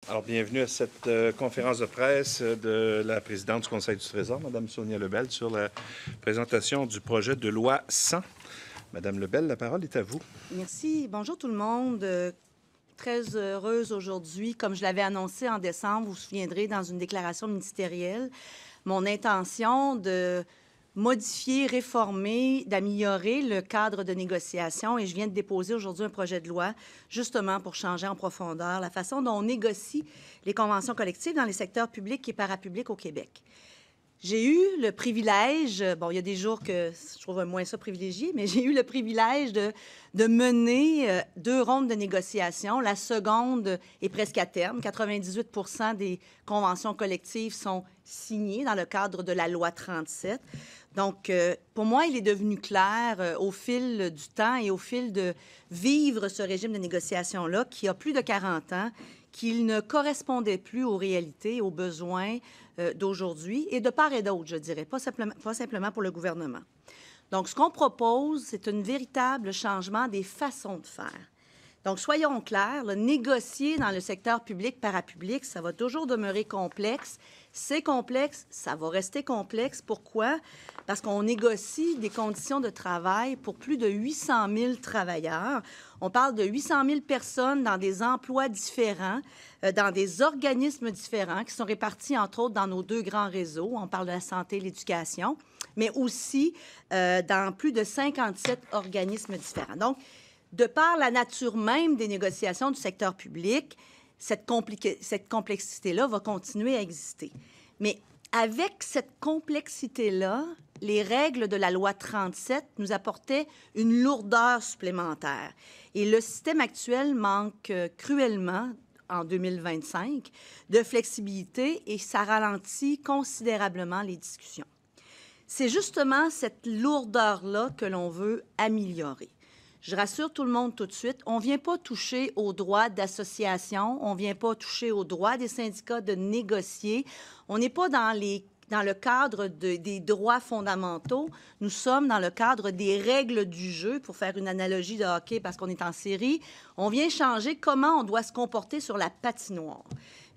Alors, bienvenue à cette conférence de presse de la présidente du Conseil du Trésor, Mme Sonia Lebel, sur la présentation du projet de loi 100. Madame Lebel, la parole est à vous. Merci. Bonjour tout le monde. Très heureuse aujourd'hui. Comme je l'avais annoncé en décembre, vous vous souviendrez, dans une déclaration ministérielle, mon intention de modifier, réformer, d'améliorer le cadre de négociation. Et je viens de déposer aujourd'hui un projet de loi justement pour changer en profondeur la façon dont on négocie les conventions collectives dans les secteurs publics et parapublics au Québec. J'ai eu le privilège, bon, il y a des jours que je trouve moins ça privilégié, mais j'ai eu le privilège de mener 2 rondes de négociation. La seconde est presque à terme. 98 des conventions collectives sont signées dans le cadre de la loi 37. Donc, pour moi, il est devenu clair au fil du temps et au fil de vivre ce régime de négociation-là, qui a plus de 40 ans, qu'il ne correspondait plus aux réalités, aux besoins d'aujourd'hui, et de part et d'autre, je dirais, pas simplement pour le gouvernement. Donc, ce qu'on propose, c'est un véritable changement des façons de faire. Donc, soyons clairs, négocier dans le secteur public, parapublic, ça va toujours demeurer complexe. C'est complexe, ça va rester complexe. Pourquoi? Parce qu'on négocie des conditions de travail pour plus de 800 000 travailleurs. On parle de 800 000 personnes dans des emplois différents, dans des organismes différents qui sont répartis, entre autres, dans nos 2 grands réseaux. On parle de la santé et l'éducation, mais aussi dans plus de 57 organismes différents. Donc, de par la nature même des négociations du secteur public, cette complexité-là va continuer à exister. Mais avec cette complexité-là, les règles de la loi 37 nous apportaient une lourdeur supplémentaire. Et le système actuel manque cruellement, en 2025, de flexibilité et ça ralentit considérablement les discussions. C'est justement cette lourdeur-là que l'on veut améliorer. Je rassure tout le monde tout de suite, on ne vient pas toucher aux droits d'association, on ne vient pas toucher aux droits des syndicats de négocier. On n'est pas dans le cadre des droits fondamentaux. Nous sommes dans le cadre des règles du jeu, pour faire une analogie de hockey parce qu'on est en série. On vient changer comment on doit se comporter sur la patinoire.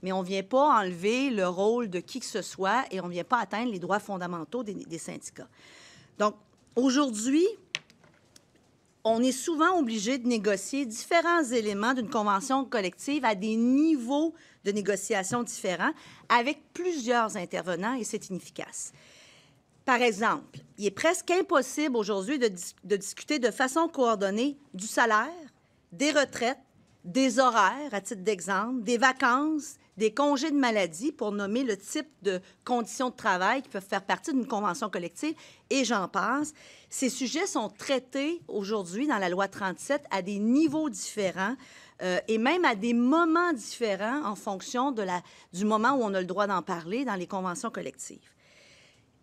Mais on ne vient pas enlever le rôle de qui que ce soit et on ne vient pas atteindre les droits fondamentaux des syndicats. Donc, aujourd'hui, on est souvent obligé de négocier différents éléments d'une convention collective à des niveaux de négociation différents avec plusieurs intervenants et c'est inefficace. Par exemple, il est presque impossible aujourd'hui de discuter de façon coordonnée du salaire, des retraites, des horaires, à titre d'exemple, des vacances, des congés de maladie, pour nommer le type de conditions de travail qui peuvent faire partie d'une convention collective, et j'en passe. Ces sujets sont traités aujourd'hui dans la loi 37 à des niveaux différents et même à des moments différents en fonction du moment où on a le droit d'en parler dans les conventions collectives.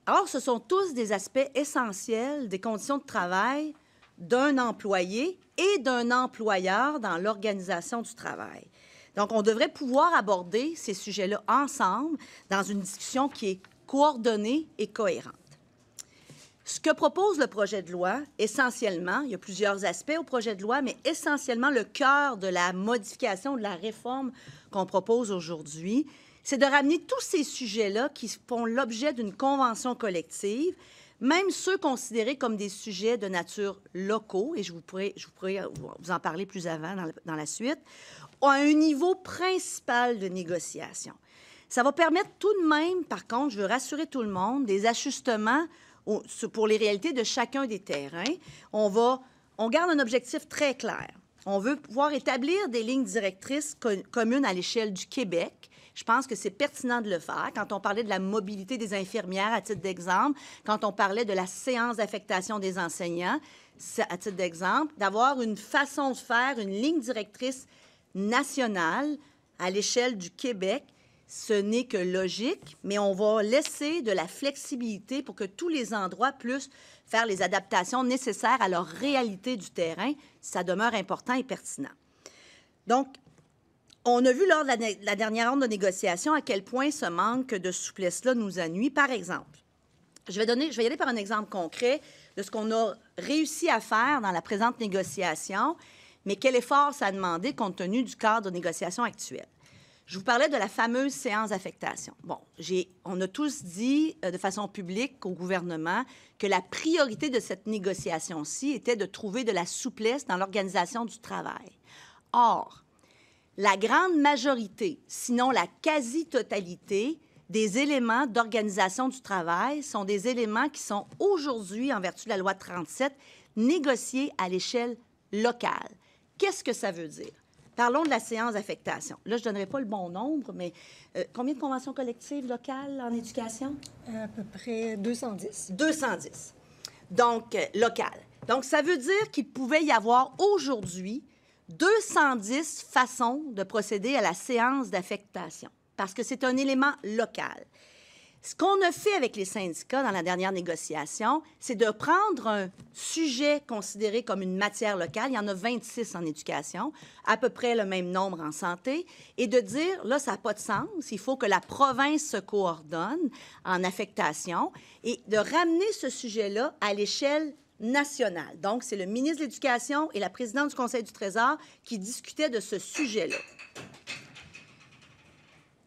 Or, ce sont tous des aspects essentiels des conditions de travail d'un employé et d'un employeur dans l'organisation du travail. Donc, on devrait pouvoir aborder ces sujets-là ensemble dans une discussion qui est coordonnée et cohérente. Ce que propose le projet de loi, essentiellement, il y a plusieurs aspects au projet de loi, mais essentiellement le cœur de la modification, de la réforme qu'on propose aujourd'hui, c'est de ramener tous ces sujets-là qui font l'objet d'une convention collective, même ceux considérés comme des sujets de nature locaux, et je pourrais vous en parler plus avant dans la suite, à un niveau principal de négociation. Ça va permettre tout de même, par contre, je veux rassurer tout le monde, des ajustements pour les réalités de chacun des terrains. On garde un objectif très clair. On veut pouvoir établir des lignes directrices communes à l'échelle du Québec. Je pense que c'est pertinent de le faire. Quand on parlait de la mobilité des infirmières, à titre d'exemple, quand on parlait de la séance d'affectation des enseignants, à titre d'exemple, d'avoir une façon de faire, une ligne directrice nationale à l'échelle du Québec, ce n'est que logique, mais on va laisser de la flexibilité pour que tous les endroits puissent faire les adaptations nécessaires à leur réalité du terrain. Ça demeure important et pertinent. Donc, on a vu lors de la dernière ronde de négociation à quel point ce manque de souplesse-là nous ennuie. Par exemple, je vais y aller par un exemple concret de ce qu'on a réussi à faire dans la présente négociation, mais quel effort ça a demandé compte tenu du cadre de négociation actuel. Je vous parlais de la fameuse séance d'affectation. Bon, on a tous dit de façon publique au gouvernement que la priorité de cette négociation-ci était de trouver de la souplesse dans l'organisation du travail. Or, la grande majorité, sinon la quasi-totalité, des éléments d'organisation du travail sont des éléments qui sont aujourd'hui, en vertu de la loi 37, négociés à l'échelle locale. Qu'est-ce que ça veut dire? Parlons de la séance d'affectation. Là, je ne donnerai pas le bon nombre, mais combien de conventions collectives locales en éducation? À peu près 210. 210. Donc, locales. Donc, ça veut dire qu'il pouvait y avoir aujourd'hui 210 façons de procéder à la séance d'affectation, parce que c'est un élément local. Ce qu'on a fait avec les syndicats dans la dernière négociation, c'est de prendre un sujet considéré comme une matière locale, il y en a 26 en éducation, à peu près le même nombre en santé, et de dire, là, ça n'a pas de sens, il faut que la province se coordonne en affectation, et de ramener ce sujet-là à l'échelle nationale. Donc, c'est le ministre de l'Éducation et la présidente du Conseil du Trésor qui discutaient de ce sujet-là.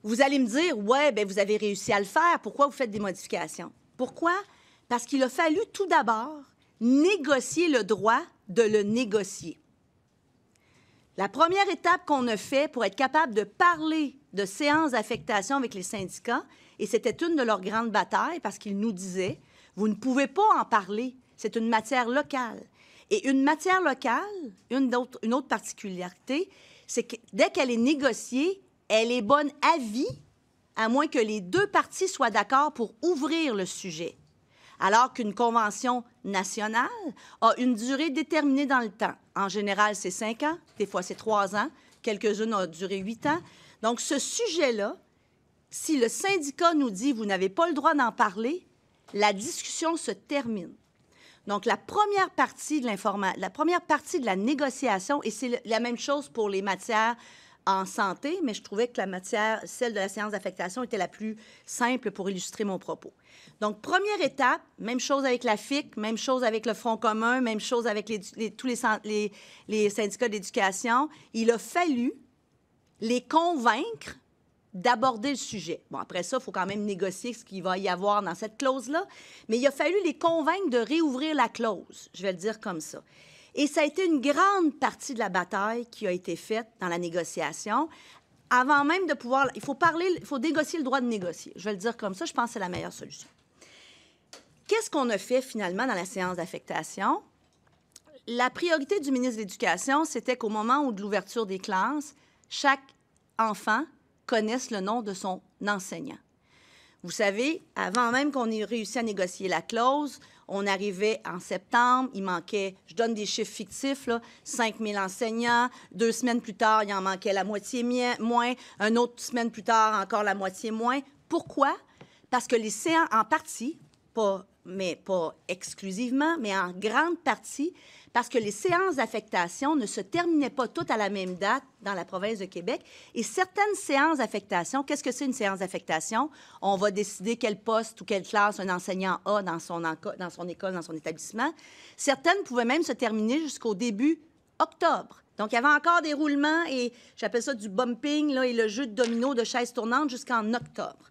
Vous allez me dire, ouais, bien, vous avez réussi à le faire. Pourquoi vous faites des modifications? Pourquoi? Parce qu'il a fallu tout d'abord négocier le droit de le négocier. La première étape qu'on a fait pour être capable de parler de séances d'affectation avec les syndicats, et c'était une de leurs grandes batailles parce qu'ils nous disaient, vous ne pouvez pas en parler, c'est une matière locale. Et une matière locale, une autre particularité, c'est que dès qu'elle est négociée, elle est bonne à vie, à moins que les deux parties soient d'accord pour ouvrir le sujet. Alors qu'une convention nationale a une durée déterminée dans le temps. En général, c'est 5 ans, des fois c'est 3 ans, quelques-unes ont duré 8 ans. Donc, ce sujet-là, si le syndicat nous dit « vous n'avez pas le droit d'en parler », la discussion se termine. Donc, la première partie de la négociation, et c'est la même chose pour les matières en santé, mais je trouvais que celle de la séance d'affectation était la plus simple pour illustrer mon propos. Donc, première étape, même chose avec la FIC, même chose avec le Front commun, même chose avec tous les syndicats d'éducation. Il a fallu les convaincre d'aborder le sujet. Bon, après ça, il faut quand même négocier ce qu'il va y avoir dans cette clause-là, mais il a fallu les convaincre de réouvrir la clause, je vais le dire comme ça. Et ça a été une grande partie de la bataille qui a été faite dans la négociation. Avant même de pouvoir... Il faut négocier le droit de négocier. Je vais le dire comme ça, je pense que c'est la meilleure solution. Qu'est-ce qu'on a fait finalement dans la séance d'affectation? La priorité du ministre de l'Éducation, c'était qu'au moment où de l'ouverture des classes, chaque enfant connaisse le nom de son enseignant. Vous savez, avant même qu'on ait réussi à négocier la clause, on arrivait en septembre, il manquait, je donne des chiffres fictifs, là, 5 000 enseignants. 2 semaines plus tard, il en manquait la moitié moins. Une autre semaine plus tard, encore la moitié moins. Pourquoi? Parce que les séances, en partie, pas exclusivement, mais en grande partie, parce que les séances d'affectation ne se terminaient pas toutes à la même date dans la province de Québec. Et certaines séances d'affectation, qu'est-ce que c'est une séance d'affectation? On va décider quel poste ou quelle classe un enseignant a dans son école, dans son établissement. Certaines pouvaient même se terminer jusqu'au début octobre. Donc, il y avait encore des roulements et j'appelle ça du bumping là, et le jeu de domino de chaises tournantes jusqu'en octobre.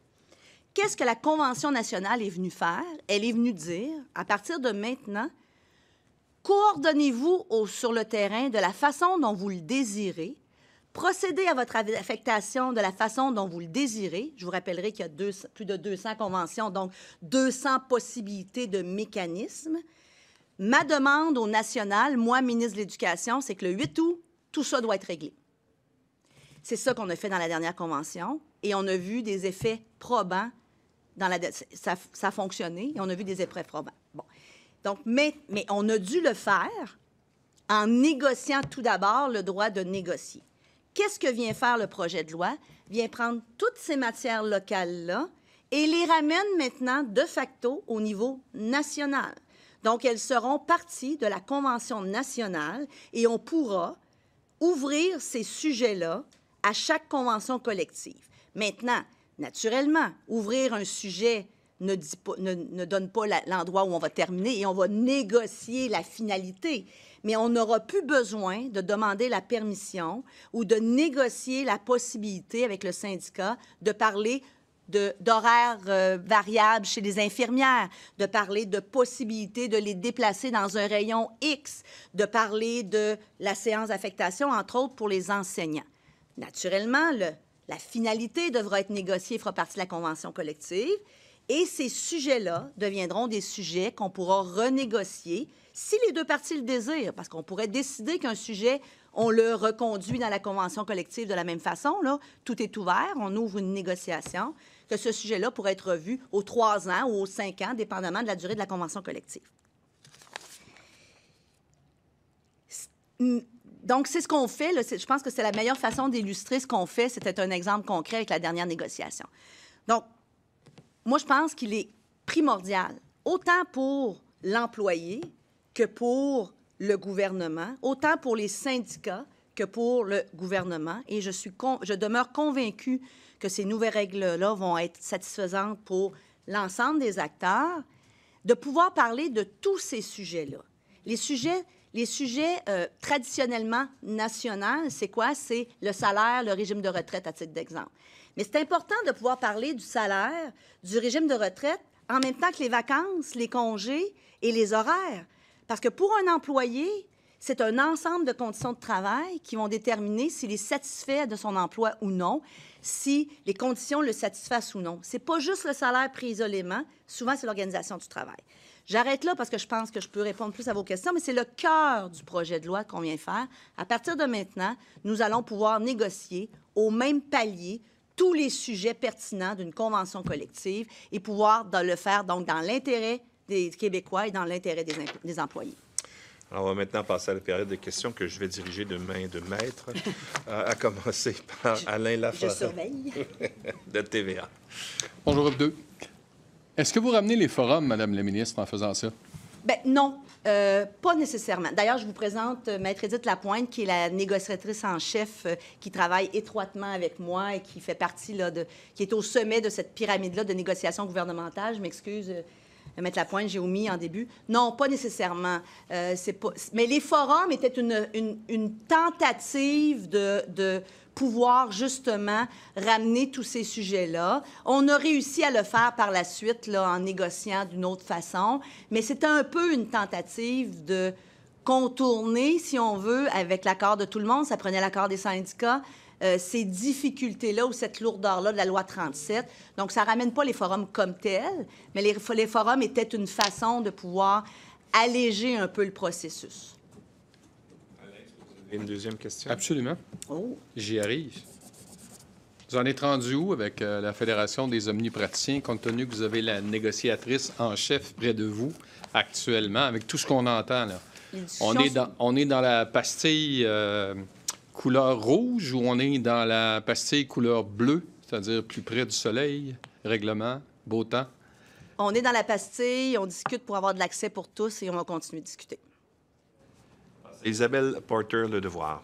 Qu'est-ce que la Convention nationale est venue faire? Elle est venue dire, à partir de maintenant, coordonnez-vous sur le terrain de la façon dont vous le désirez, procédez à votre affectation de la façon dont vous le désirez. Je vous rappellerai qu'il y a plus de 200 conventions, donc 200 possibilités de mécanismes. Ma demande au national, moi, ministre de l'Éducation, c'est que le 8 août, tout ça doit être réglé. C'est ça qu'on a fait dans la dernière convention et on a vu des effets probants. Ça a fonctionné et on a vu des effets probants. Bon. Donc, mais on a dû le faire en négociant tout d'abord le droit de négocier. Qu'est-ce que vient faire le projet de loi? Vient prendre toutes ces matières locales-là et les ramène maintenant de facto au niveau national. Donc, elles seront partie de la Convention nationale et on pourra ouvrir ces sujets-là à chaque convention collective. Maintenant, naturellement, ouvrir un sujet ne donne pas l'endroit où on va terminer et on va négocier la finalité. Mais on n'aura plus besoin de demander la permission ou de négocier la possibilité avec le syndicat de parler d'horaires variables chez les infirmières, de parler de possibilités de les déplacer dans un rayon X, de parler de la séance d'affectation, entre autres, pour les enseignants. Naturellement, la finalité devra être négociée et fera partie de la convention collective. Et ces sujets-là deviendront des sujets qu'on pourra renégocier si les deux parties le désirent, parce qu'on pourrait décider qu'un sujet, on le reconduit dans la convention collective de la même façon. Là, tout est ouvert, on ouvre une négociation, que ce sujet-là pourrait être revu aux 3 ans ou aux 5 ans, dépendamment de la durée de la convention collective. Donc, c'est ce qu'on fait. Là, je pense que c'est la meilleure façon d'illustrer ce qu'on fait. C'était un exemple concret avec la dernière négociation. Donc, moi, je pense qu'il est primordial, autant pour l'employé que pour le gouvernement, autant pour les syndicats que pour le gouvernement. Et je demeure convaincue que ces nouvelles règles-là vont être satisfaisantes pour l'ensemble des acteurs, de pouvoir parler de tous ces sujets-là. Les sujets traditionnellement nationaux, c'est quoi? C'est le salaire, le régime de retraite, à titre d'exemple. Mais c'est important de pouvoir parler du salaire, du régime de retraite, en même temps que les vacances, les congés et les horaires. Parce que pour un employé, c'est un ensemble de conditions de travail qui vont déterminer s'il est satisfait de son emploi ou non, si les conditions le satisfassent ou non. Ce n'est pas juste le salaire pris isolément. Souvent, c'est l'organisation du travail. J'arrête là parce que je pense que je peux répondre plus à vos questions, mais c'est le cœur du projet de loi qu'on vient faire. À partir de maintenant, nous allons pouvoir négocier au même palier tous les sujets pertinents d'une convention collective et pouvoir le faire donc dans l'intérêt des Québécois et dans l'intérêt des employés. Alors, on va maintenant passer à la période de questions que je vais diriger de main de maître, à commencer par Alain Laforêt. Je surveille. De TVA. Bonjour, deux. Est-ce que vous ramenez les forums, Madame la ministre, en faisant ça? Bien, non, pas nécessairement. D'ailleurs, je vous présente Maître Édith Lapointe, qui est la négociatrice en chef, qui travaille étroitement avec moi et qui fait partie, là, qui est au sommet de cette pyramide-là de négociation gouvernementale. Je m'excuse, Maître Lapointe, j'ai omis en début. Non, pas nécessairement. Mais les forums étaient une tentative de pouvoir justement ramener tous ces sujets-là. On a réussi à le faire par la suite là, en négociant d'une autre façon, mais c'était un peu une tentative de contourner, si on veut, avec l'accord de tout le monde. Ça prenait l'accord des syndicats, ces difficultés-là ou cette lourdeur-là de la loi 37. Donc, ça ne ramène pas les forums comme tels, mais les forums étaient une façon de pouvoir alléger un peu le processus. Une deuxième question? Absolument. Oh. J'y arrive. Vous en êtes rendu où avec la Fédération des omnipraticiens, compte tenu que vous avez la négociatrice en chef près de vous actuellement, avec tout ce qu'on entend, là? On est dans la pastille couleur rouge ou on est dans la pastille couleur bleue, c'est-à-dire plus près du soleil, règlement, beau temps? On est dans la pastille, on discute pour avoir de l'accès pour tous et on va continuer de discuter. Isabelle Porter, Le Devoir.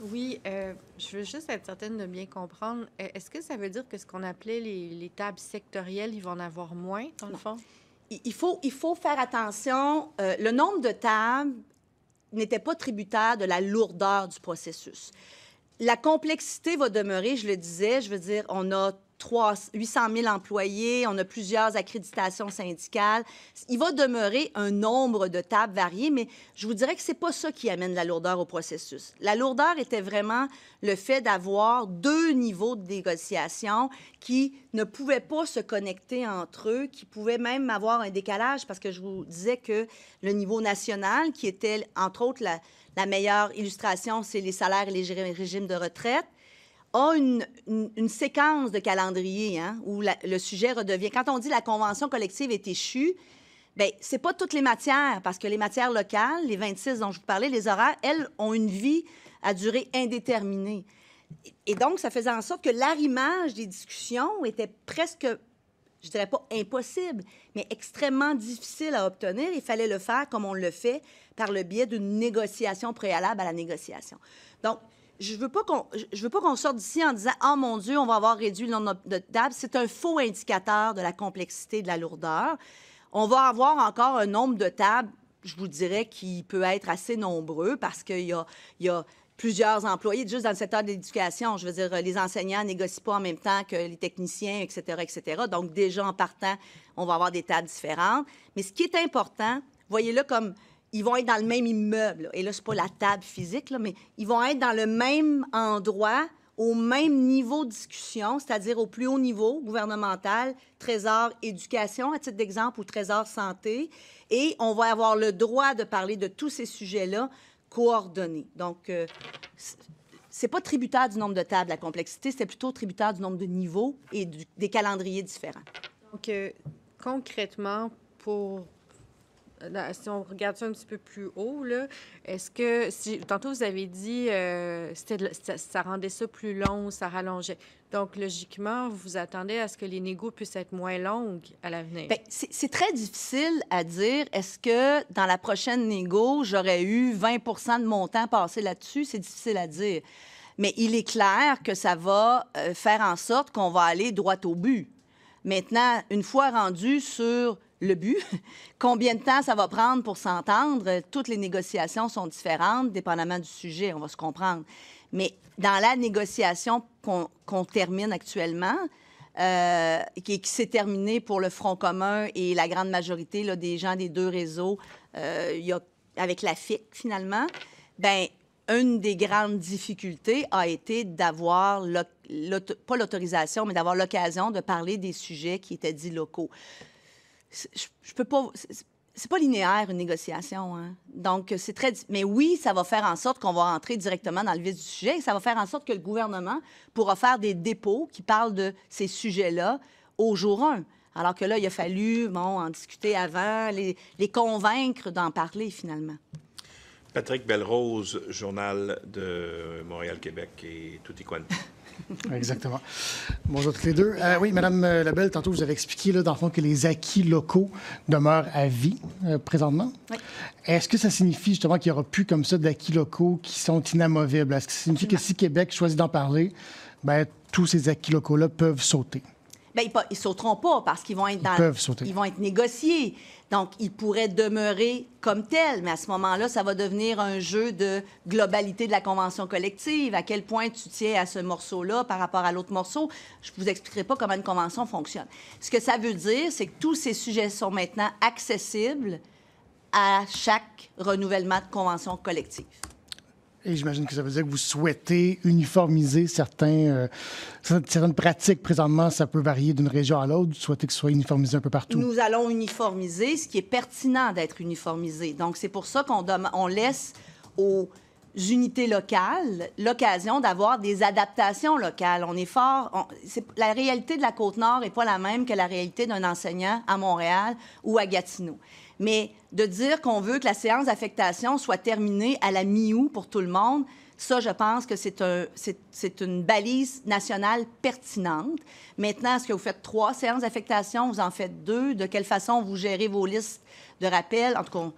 Oui, je veux juste être certaine de bien comprendre. Est-ce que ça veut dire que ce qu'on appelait les tables sectorielles, ils vont en avoir moins, dans le fond? Il faut faire attention. Le nombre de tables n'était pas tributaire de la lourdeur du processus. La complexité va demeurer, je le disais, je veux dire, on a 800 000 employés, on a plusieurs accréditations syndicales. Il va demeurer un nombre de tables variées, mais je vous dirais que ce n'est pas ça qui amène la lourdeur au processus. La lourdeur était vraiment le fait d'avoir 2 niveaux de négociation qui ne pouvaient pas se connecter entre eux, qui pouvaient même avoir un décalage, parce que je vous disais que le niveau national, qui était, entre autres, la meilleure illustration, c'est les salaires et les régimes de retraite, a une séquence de calendrier où le sujet redevient... Quand on dit la convention collective est échue, bien, ce n'est pas toutes les matières, parce que les matières locales, les 26 dont je vous parlais, les horaires, elles, ont une vie à durée indéterminée. Et donc, ça faisait en sorte que l'arrimage des discussions était presque, je ne dirais pas impossible, mais extrêmement difficile à obtenir. Il fallait le faire comme on le fait, par le biais d'une négociation préalable à la négociation. Donc, je veux pas qu'on sorte d'ici en disant « Ah, mon Dieu, on va avoir réduit le nombre de tables ». C'est un faux indicateur de la complexité et de la lourdeur. On va avoir encore un nombre de tables, je vous dirais, qui peut être assez nombreux parce qu'il y a plusieurs employés juste dans le secteur de l'éducation. Je veux dire, les enseignants négocient pas en même temps que les techniciens, etc., etc. Donc, déjà, en partant, on va avoir des tables différentes. Mais ce qui est important, voyez-le comme ils vont être dans le même immeuble. Là. Et là, c'est pas la table physique, là, mais ils vont être dans le même endroit, au même niveau de discussion, c'est-à-dire au plus haut niveau gouvernemental, Trésor éducation, à titre d'exemple, ou Trésor santé. Et on va avoir le droit de parler de tous ces sujets-là coordonnés. Donc, c'est pas tributaire du nombre de tables, la complexité, c'est plutôt tributaire du nombre de niveaux et des calendriers différents. Donc, concrètement, si on regarde ça un petit peu plus haut, là, est-ce que, tantôt vous avez dit ça rendait ça plus long, ça rallongeait. Donc, logiquement, vous vous attendez à ce que les négos puissent être moins longues à l'avenir? Bien, c'est très difficile à dire. Est-ce que dans la prochaine négo, j'aurais eu 20 de mon temps passé là-dessus? C'est difficile à dire. Mais il est clair que ça va faire en sorte qu'on va aller droit au but. Maintenant, une fois rendu sur le but, combien de temps ça va prendre pour s'entendre? Toutes les négociations sont différentes, dépendamment du sujet, on va se comprendre. Mais dans la négociation qu'on termine actuellement, qui s'est terminée pour le Front commun et la grande majorité là, des gens des deux réseaux, avec la FIC, finalement, bien, une des grandes difficultés a été d'avoir, pas l'autorisation, mais d'avoir l'occasion de parler des sujets qui étaient dits locaux. Je peux pas... C'est pas linéaire, une négociation. Hein? Donc, c'est très... Mais oui, ça va faire en sorte qu'on va entrer directement dans le vif du sujet et ça va faire en sorte que le gouvernement pourra faire des dépôts qui parlent de ces sujets-là au jour 1. Alors que là, il a fallu, en discuter avant, les convaincre d'en parler, finalement. Patrick Belrose, Journal de Montréal-Québec et Tutti Quanti. Exactement. Bonjour toutes les deux. Oui, Mme Lebel, tantôt, vous avez expliqué, là, dans le fond, que les acquis locaux demeurent à vie présentement. Oui. Est-ce que ça signifie justement qu'il n'y aura plus comme ça d'acquis locaux qui sont inamovibles? Est-ce que ça signifie que si Québec choisit d'en parler, bien, tous ces acquis locaux-là peuvent sauter? Bien, ils sauteront pas parce qu'ils vont être Ils peuvent sauter. Ils vont être négociés. Donc, ils pourraient demeurer comme tels, mais à ce moment-là, ça va devenir un jeu de globalité de la convention collective. À quel point tu tiens à ce morceau-là par rapport à l'autre morceau? Je ne vous expliquerai pas comment une convention fonctionne. Ce que ça veut dire, c'est que tous ces sujets sont maintenant accessibles à chaque renouvellement de convention collective. Et j'imagine que ça veut dire que vous souhaitez uniformiser certaines pratiques. Présentement, ça peut varier d'une région à l'autre. Vous souhaitez que ce soit uniformisé un peu partout? Nous allons uniformiser ce qui est pertinent d'être uniformisé. Donc, c'est pour ça qu'on laisse aux unités locales l'occasion d'avoir des adaptations locales. On est fort... la réalité de la Côte-Nord n'est pas la même que la réalité d'un enseignant à Montréal ou à Gatineau. Mais de dire qu'on veut que la séance d'affectation soit terminée à la mi-août pour tout le monde, ça, je pense que c'est une balise nationale pertinente. Maintenant, est-ce que vous faites 3 séances d'affectation? Vous en faites 2? De quelle façon vous gérez vos listes de rappel? En tout cas,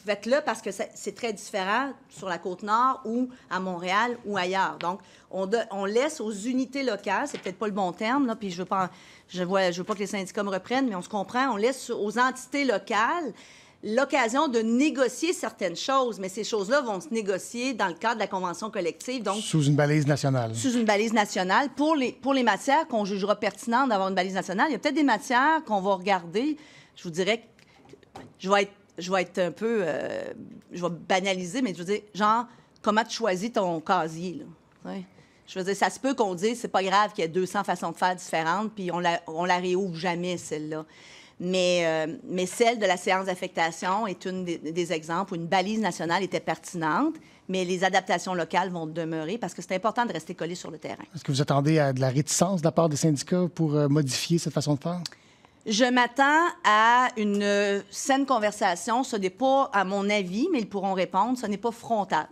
faites-le parce que c'est très différent sur la Côte-Nord ou à Montréal ou ailleurs. Donc, on laisse aux unités locales, c'est peut-être pas le bon terme, là, puis je veux pas que les syndicats me reprennent, mais on se comprend, on laisse aux entités locales l'occasion de négocier certaines choses, mais ces choses-là vont se négocier dans le cadre de la convention collective. Donc, sous une balise nationale. Sous une balise nationale. Pour les matières qu'on jugera pertinentes d'avoir une balise nationale, il y a peut-être des matières qu'on va regarder. Je vous dirais que je vais être un peu... je vais banaliser, mais je veux dire, genre, comment tu choisis ton casier, là? Ouais. Je veux dire, ça se peut qu'on dise, c'est pas grave qu'il y ait 200 façons de faire différentes, puis on la réouvre jamais, celle-là. Mais celle de la séance d'affectation est une des exemples où une balise nationale était pertinente, mais les adaptations locales vont demeurer parce que c'est important de rester collé sur le terrain. Est-ce que vous attendez à de la réticence de la part des syndicats pour modifier cette façon de faire? Je m'attends à une saine conversation. Ce n'est pas, à mon avis, mais ils pourront répondre, ce n'est pas frontal.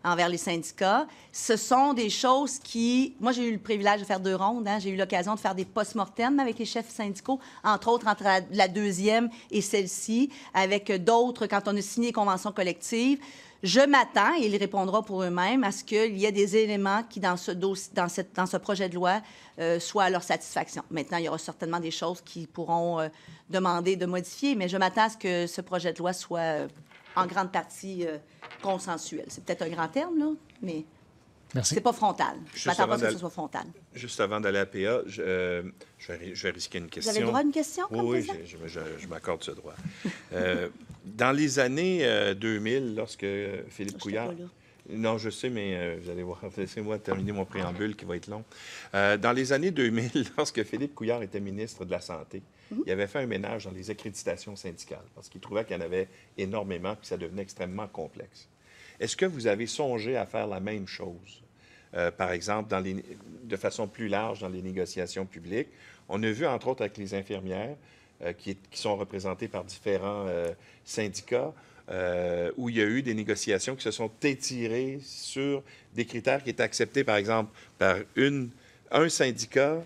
envers les syndicats. Ce sont des choses qui... Moi, j'ai eu le privilège de faire 2 rondes. Hein. J'ai eu l'occasion de faire des post-mortem avec les chefs syndicaux, entre autres entre la deuxième et celle-ci, avec d'autres quand on a signé les conventions collectives. Je m'attends, et il répondra pour eux-mêmes, à ce qu'il y ait des éléments qui, dans ce projet de loi, soient à leur satisfaction. Maintenant, il y aura certainement des choses qui pourront demander de modifier, mais je m'attends à ce que ce projet de loi soit en grande partie consensuel. C'est peut-être un grand terme, là, mais Merci. c'est pas frontal. Je m'attends pas à ce que ce soit frontal. Juste avant d'aller à PA, je vais risquer une question. Vous avez le droit à une question? Oui, je m'accorde ce droit. Dans les années 2000, lorsque Philippe Couillard... Non, je sais, mais vous allez voir, laissez-moi terminer mon préambule qui va être long. Dans les années 2000, lorsque Philippe Couillard était ministre de la Santé, il avait fait un ménage dans les accréditations syndicales parce qu'il trouvait qu'il y en avait énormément et que ça devenait extrêmement complexe. Est-ce que vous avez songé à faire la même chose, par exemple, de façon plus large dans les négociations publiques? On a vu, entre autres, avec les infirmières, qui sont représentées par différents syndicats, où il y a eu des négociations qui se sont étirées sur des critères qui étaient acceptés, par exemple, par un syndicat.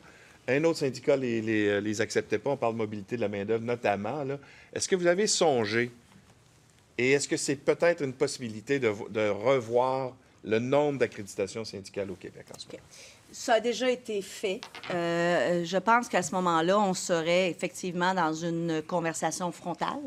Un autre syndicat les acceptait pas. On parle de mobilité de la main-d'œuvre, notamment. Est-ce que vous avez songé, et est-ce que c'est peut-être une possibilité de revoir le nombre d'accréditations syndicales au Québec en ce moment? Ça a déjà été fait. Je pense qu'à ce moment-là, on serait effectivement dans une conversation frontale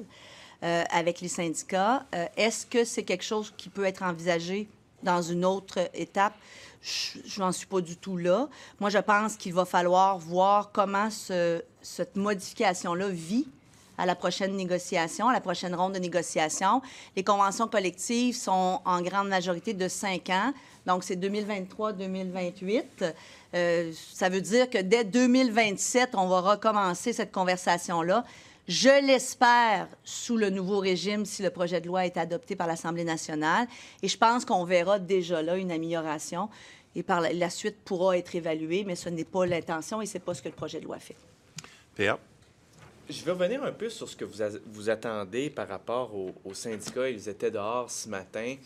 avec les syndicats. Est-ce que c'est quelque chose qui peut être envisagé dans une autre étape? Je n'en suis pas du tout là. Moi, je pense qu'il va falloir voir comment cette modification-là vit à la prochaine négociation, à la prochaine ronde de négociation. Les conventions collectives sont en grande majorité de 5 ans, donc c'est 2023-2028. Ça veut dire que dès 2027, on va recommencer cette conversation-là. Je l'espère sous le nouveau régime si le projet de loi est adopté par l'Assemblée nationale. Et je pense qu'on verra déjà là une amélioration et par la suite pourra être évaluée, mais ce n'est pas l'intention et ce n'est pas ce que le projet de loi fait. P.A. Je vais revenir un peu sur ce que vous attendez par rapport aux syndicats. Ils étaient dehors ce matin.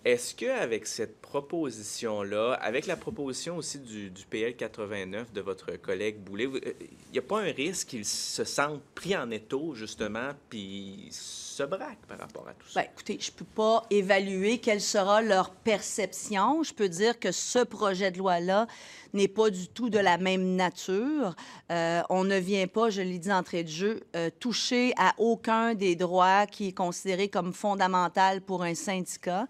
Est-ce qu'avec cette proposition-là, avec la proposition aussi du PL 89 de votre collègue Boulay, il n'y a pas un risque qu'ils se sentent pris en étau, justement, puis se braquent par rapport à tout ça? Bien, écoutez, je ne peux pas évaluer quelle sera leur perception. Je peux dire que ce projet de loi-là n'est pas du tout de la même nature. On ne vient pas, je l'ai dit d'entrée de jeu, toucher à aucun des droits qui est considéré comme fondamental pour un syndicat.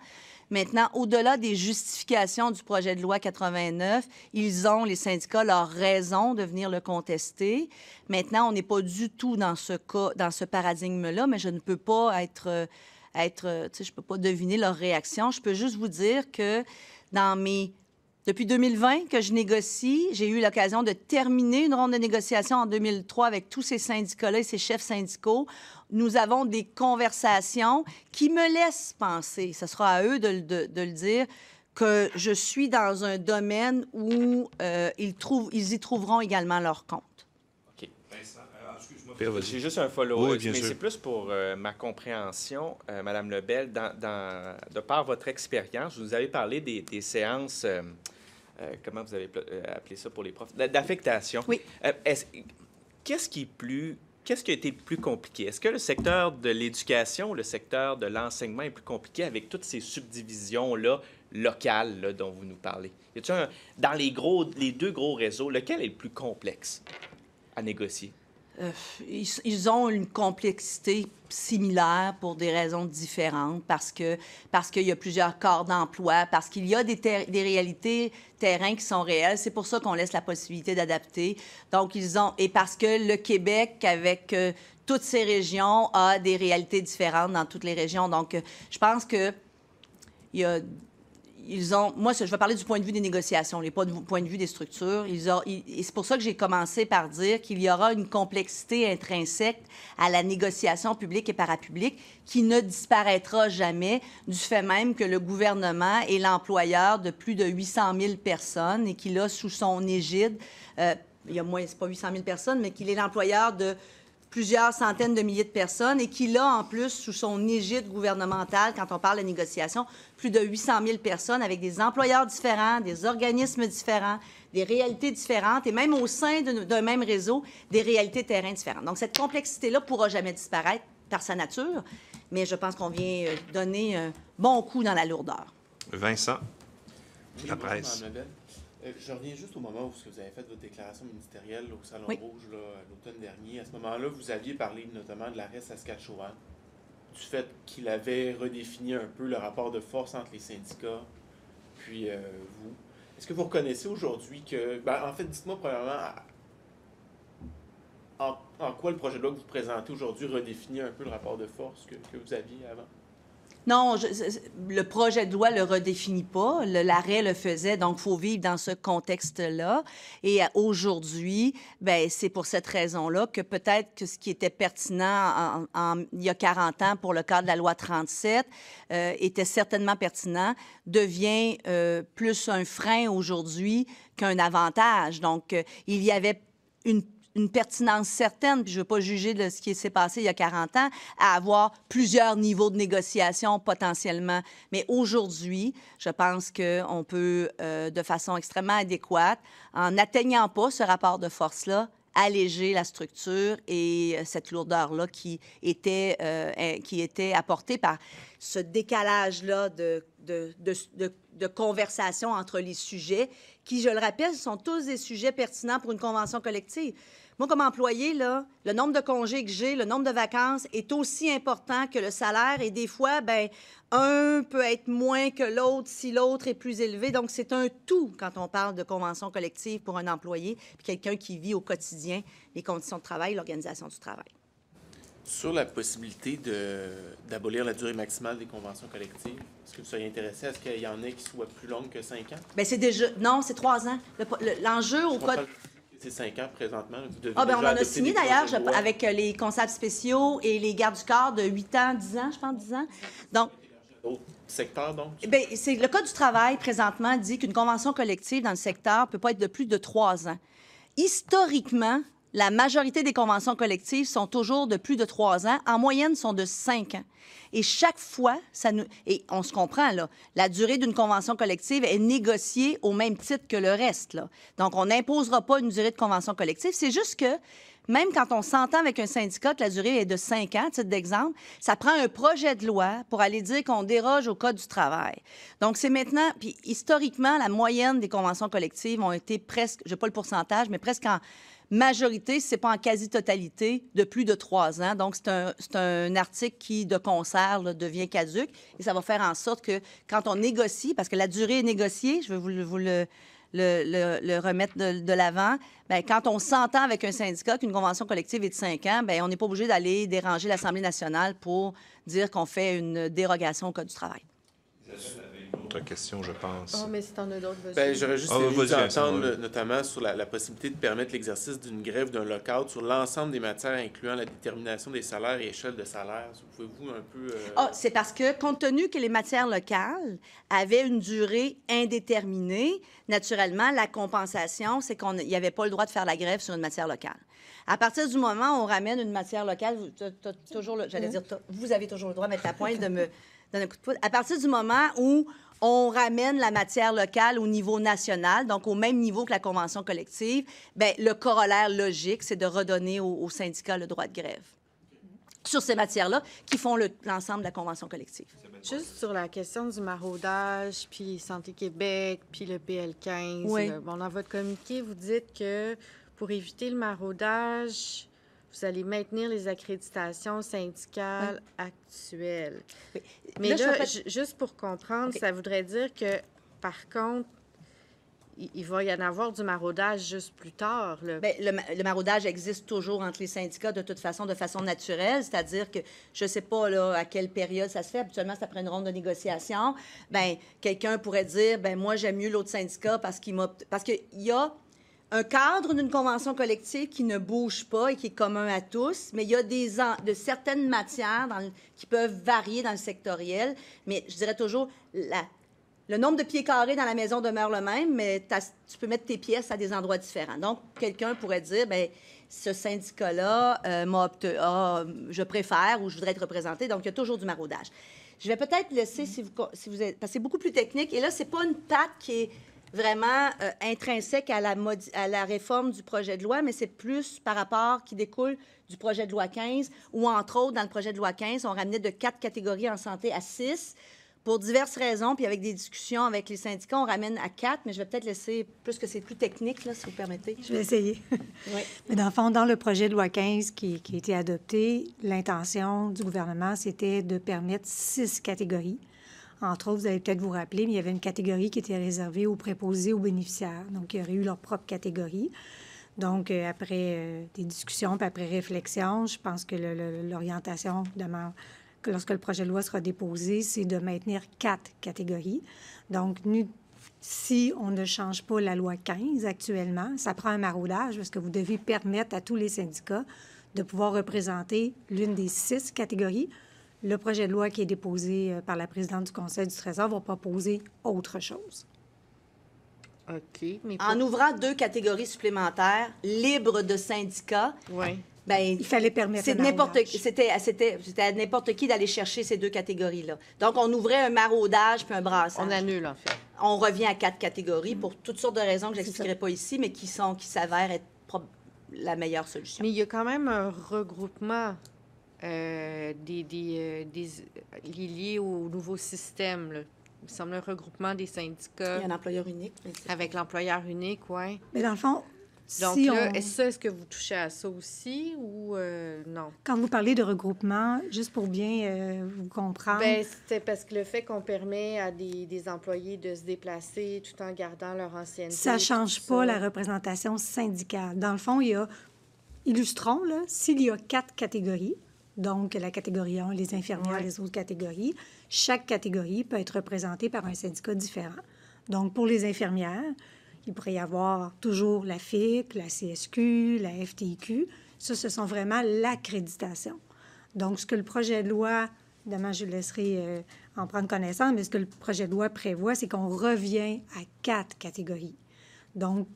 Maintenant, au-delà des justifications du projet de loi 89, ils ont, les syndicats, leur raison de venir le contester. Maintenant, on n'est pas du tout dans ce cas, dans ce paradigme-là, mais je ne peux pas je peux pas deviner leur réaction. Je peux juste vous dire que depuis 2020 que je négocie, j'ai eu l'occasion de terminer une ronde de négociation en 2003 avec tous ces syndicats-là et ces chefs syndicaux. Nous avons des conversations qui me laissent penser, ce sera à eux de le dire, que je suis dans un domaine où ils y trouveront également leur compte. OK. J'ai juste un follow-up, oui, mais c'est plus pour ma compréhension, Madame Lebel, de par votre expérience, vous nous avez parlé des séances, comment vous avez appelé ça pour les profs, d'affectation. Oui. Qu'est-ce qui a été le plus compliqué? Est-ce que le secteur de l'éducation ou le secteur de l'enseignement est plus compliqué avec toutes ces subdivisions-là locales là, dont vous nous parlez? Dans les 2 gros réseaux, lequel est le plus complexe à négocier? Ils ont une complexité similaire pour des raisons différentes, parce qu'il y a plusieurs corps d'emploi, parce qu'il y a des réalités terrain qui sont réelles. C'est pour ça qu'on laisse la possibilité d'adapter. Donc, et parce que le Québec, avec toutes ces régions, a des réalités différentes dans toutes les régions. Donc, je pense que moi, je vais parler du point de vue des négociations, pas du point de vue des structures. Et c'est pour ça que j'ai commencé par dire qu'il y aura une complexité intrinsèque à la négociation publique et parapublique qui ne disparaîtra jamais du fait même que le gouvernement est l'employeur de plus de 800 000 personnes et qu'il a sous son égide, il y a moins, c'est pas 800 000 personnes, mais qu'il est l'employeur de plusieurs centaines de milliers de personnes et qui, là, en plus, sous son égide gouvernementale, quand on parle de négociation, plus de 800 000 personnes avec des employeurs différents, des organismes différents, des réalités différentes et même au sein d'un même réseau, des réalités terrain différentes. Donc, cette complexité-là ne pourra jamais disparaître par sa nature, mais je pense qu'on vient donner un bon coup dans la lourdeur. Vincent, Oui, la bonjour, presse. Mme Lebel. Je reviens juste au moment où vous avez fait votre déclaration ministérielle au Salon Oui. Rouge là, l'automne dernier. À ce moment-là, vous aviez parlé notamment de l'arrêt Saskatchewan, du fait qu'il avait redéfini un peu le rapport de force entre les syndicats puis vous. Est-ce que vous reconnaissez aujourd'hui que... Ben, en fait, dites-moi premièrement, en quoi le projet de loi que vous présentez aujourd'hui redéfinit un peu le rapport de force que vous aviez avant? Non, le projet de loi ne le redéfinit pas. L'arrêt le faisait, donc il faut vivre dans ce contexte-là. Et aujourd'hui, ben c'est pour cette raison-là que peut-être que ce qui était pertinent il y a 40 ans pour le cadre de la loi 37 était certainement pertinent, devient plus un frein aujourd'hui qu'un avantage. Donc, il y avait une pertinence certaine, puis je ne veux pas juger de ce qui s'est passé il y a 40 ans, à avoir plusieurs niveaux de négociation potentiellement. Mais aujourd'hui, je pense qu'on peut, de façon extrêmement adéquate, en n'atteignant pas ce rapport de force-là, alléger la structure et cette lourdeur-là qui était apportée par ce décalage-là de conversation entre les sujets qui, je le rappelle, sont tous des sujets pertinents pour une convention collective. Moi, comme employé, là, le nombre de congés que j'ai, le nombre de vacances est aussi important que le salaire. Et des fois, ben, un peut être moins que l'autre si l'autre est plus élevé. Donc, c'est un tout quand on parle de convention collective pour un employé, puis quelqu'un qui vit au quotidien les conditions de travail, l'organisation du travail. Sur la possibilité d'abolir la durée maximale des conventions collectives, est-ce que vous seriez intéressé à ce qu'il y en ait qui soient plus longues que 5 ans? Bien, c'est déjà... Non, c'est 3 ans. L'enjeu au code... C'est 5 ans présentement. Vous devez Ah, bien, on déjà en a adopter signé des d'ailleurs projets de loi. avec les constables spéciaux et les gardes du corps de 8 ans, 10 ans, je pense, 10 ans. Donc, D'autres secteurs, donc? bien, c'est le Code du travail, présentement, dit qu'une convention collective dans le secteur ne peut pas être de plus de 3 ans. Historiquement, la majorité des conventions collectives sont toujours de plus de 3 ans. En moyenne, sont de 5 ans. Et chaque fois, et on se comprend, là, la durée d'une convention collective est négociée au même titre que le reste, là. Donc, on n'imposera pas une durée de convention collective. C'est juste que, même quand on s'entend avec un syndicat que la durée est de 5 ans, titre d'exemple, ça prend un projet de loi pour aller dire qu'on déroge au Code du travail. Donc, c'est maintenant... Puis, historiquement, la moyenne des conventions collectives ont été presque, je n'ai pas le pourcentage, mais presque en majorité, si ce n'est pas en quasi-totalité, de plus de 3 ans. Donc, c'est un article qui, de concert, là, devient caduc. Et ça va faire en sorte que, quand on négocie, parce que la durée est négociée, je vais vous le remettre de l'avant, bien, quand on s'entend avec un syndicat qu'une convention collective est de 5 ans, bien, on n'est pas obligé d'aller déranger l'Assemblée nationale pour dire qu'on fait une dérogation au Code du travail. Autre question, je pense. Oh, mais si t'en as d'autres, vas-y. Ben, j'aurais juste aimé vas-y, entendre Vincent, notamment sur la possibilité de permettre l'exercice d'une grève, d'un lock-out sur l'ensemble des matières, incluant la détermination des salaires et échelle de salaire. Pouvez-vous un peu... C'est parce que, compte tenu que les matières locales avaient une durée indéterminée, naturellement, la compensation, c'est qu'il n'y avait pas le droit de faire la grève sur une matière locale. À partir du moment où on ramène une matière locale, vous avez toujours le droit de mettre la pointe de me donner un coup de pouce. À partir du moment où on ramène la matière locale au niveau national, donc au même niveau que la convention collective, bien, le corollaire logique, c'est de redonner aux syndicats le droit de grève sur ces matières-là qui font l'ensemble de la convention collective. Juste sur la question du maraudage, puis Santé Québec, puis le PL15. Oui. Bon, dans votre communiqué, vous dites que pour éviter le maraudage, vous allez maintenir les accréditations syndicales actuelles. Oui. Mais je là, vais pas- juste pour comprendre, OK. ça voudrait dire que, par contre, il va y en avoir du maraudage juste plus tard, là. Bien, le maraudage existe toujours entre les syndicats de toute façon, de façon naturelle, c'est-à-dire que je ne sais pas là, à quelle période ça se fait. Habituellement, c'est après une ronde de négociation. Bien, quelqu'un pourrait dire, bien, moi, j'aime mieux l'autre syndicat parce qu'il y a un cadre d'une convention collective qui ne bouge pas et qui est commun à tous, mais il y a de certaines matières qui peuvent varier dans le sectoriel, mais je dirais toujours le nombre de pieds carrés dans la maison demeure le même, mais tu peux mettre tes pièces à des endroits différents. Donc, quelqu'un pourrait dire, bien, ce syndicat-là, je préfère ou je voudrais être représenté. Donc, il y a toujours du maraudage. Je vais peut-être laisser, si vous êtes... Parce que c'est beaucoup plus technique. Et là, ce n'est pas une patte qui est vraiment intrinsèque à la réforme du projet de loi, mais c'est plus par rapport qui découle du projet de loi 15, où, entre autres, dans le projet de loi 15, on ramenait de 4 catégories en santé à 6. Pour diverses raisons, puis avec des discussions avec les syndicats, on ramène à 4, mais je vais peut-être laisser, plus que c'est plus technique, là, si vous permettez. Je vais essayer. Oui. Mais dans le fond, dans le projet de loi 15 qui a été adopté, l'intention du gouvernement, c'était de permettre 6 catégories. Entre autres, vous allez peut-être vous rappeler, mais il y avait une catégorie qui était réservée aux préposés aux bénéficiaires. Donc, ils auraient eu leur propre catégorie. Donc, après des discussions, puis après réflexion, je pense que l'orientation demande que lorsque le projet de loi sera déposé, c'est de maintenir 4 catégories. Donc, nous, si on ne change pas la loi 15 actuellement, ça prend un maraudage parce que vous devez permettre à tous les syndicats de pouvoir représenter l'une des 6 catégories. Le projet de loi qui est déposé par la présidente du Conseil du Trésor va proposer autre chose. OK. Mais En ouvrant 2 catégories supplémentaires, libres de syndicats, Oui. bien, Il fallait permettre c'est un maraudage. c'était à n'importe qui d'aller chercher ces 2 catégories-là. Donc, on ouvrait un maraudage puis un brassage. On annule, en fait. On revient à 4 catégories pour toutes sortes de raisons que je n'expliquerai pas ici, mais qui s'avèrent être la meilleure solution. Mais il y a quand même un regroupement liés au nouveau système, là. Il me semble un regroupement des syndicats Il y a un employeur unique. mais avec l'employeur unique, oui. Mais dans le fond, Donc si là, on... est-ce que vous touchez à ça aussi ou non? Quand vous parlez de regroupement, juste pour bien vous comprendre... Bien, c'est parce que le fait qu'on permet à des employés de se déplacer tout en gardant leur ancienneté... Ça ne change pas la représentation syndicale. Dans le fond, il y a... Illustrons, là, s'il y a 4 catégories, donc la catégorie 1, les infirmières, les autres catégories, chaque catégorie peut être représentée par un syndicat différent. Donc, pour les infirmières, il pourrait y avoir toujours la FIC, la CSQ, la FTQ. Ça, ce sont vraiment l'accréditation. Donc, ce que le projet de loi, évidemment, je laisserai en prendre connaissance, mais ce que le projet de loi prévoit, c'est qu'on revient à 4 catégories. Donc,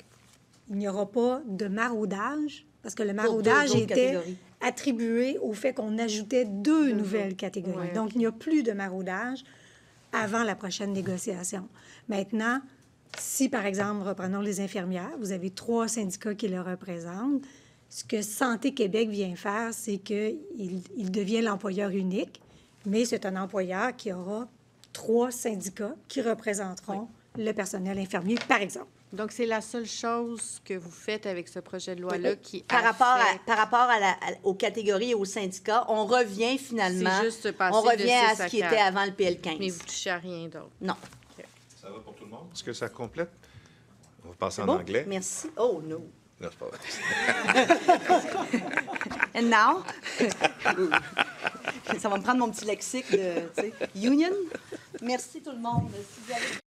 il n'y aura pas de maraudage, parce que le maraudage d'autres était catégories. attribué au fait qu'on ajoutait 2 nouvelles catégories. Ouais, Donc, il n'y a plus de maraudage avant la prochaine négociation. Maintenant, si, par exemple, reprenons les infirmières, vous avez 3 syndicats qui le représentent, ce que Santé Québec vient faire, c'est qu'il devient l'employeur unique, mais c'est un employeur qui aura 3 syndicats qui représenteront le personnel infirmier, par exemple. Donc, c'est la seule chose que vous faites avec ce projet de loi-là qui Par rapport affecte- aux catégories et aux syndicats, on revient finalement... C'est juste passer on de revient à 6 ce qui 4. était avant le PL15. Mais vous touchez à rien d'autre. Non. Ça va pour tout le monde? Est-ce que ça complète? On va passer en Bon, anglais. Merci. Oh, no. Non, c'est pas vrai. And now? Ça va me prendre mon petit lexique de, tu sais, union. Merci tout le monde. Si vous avez...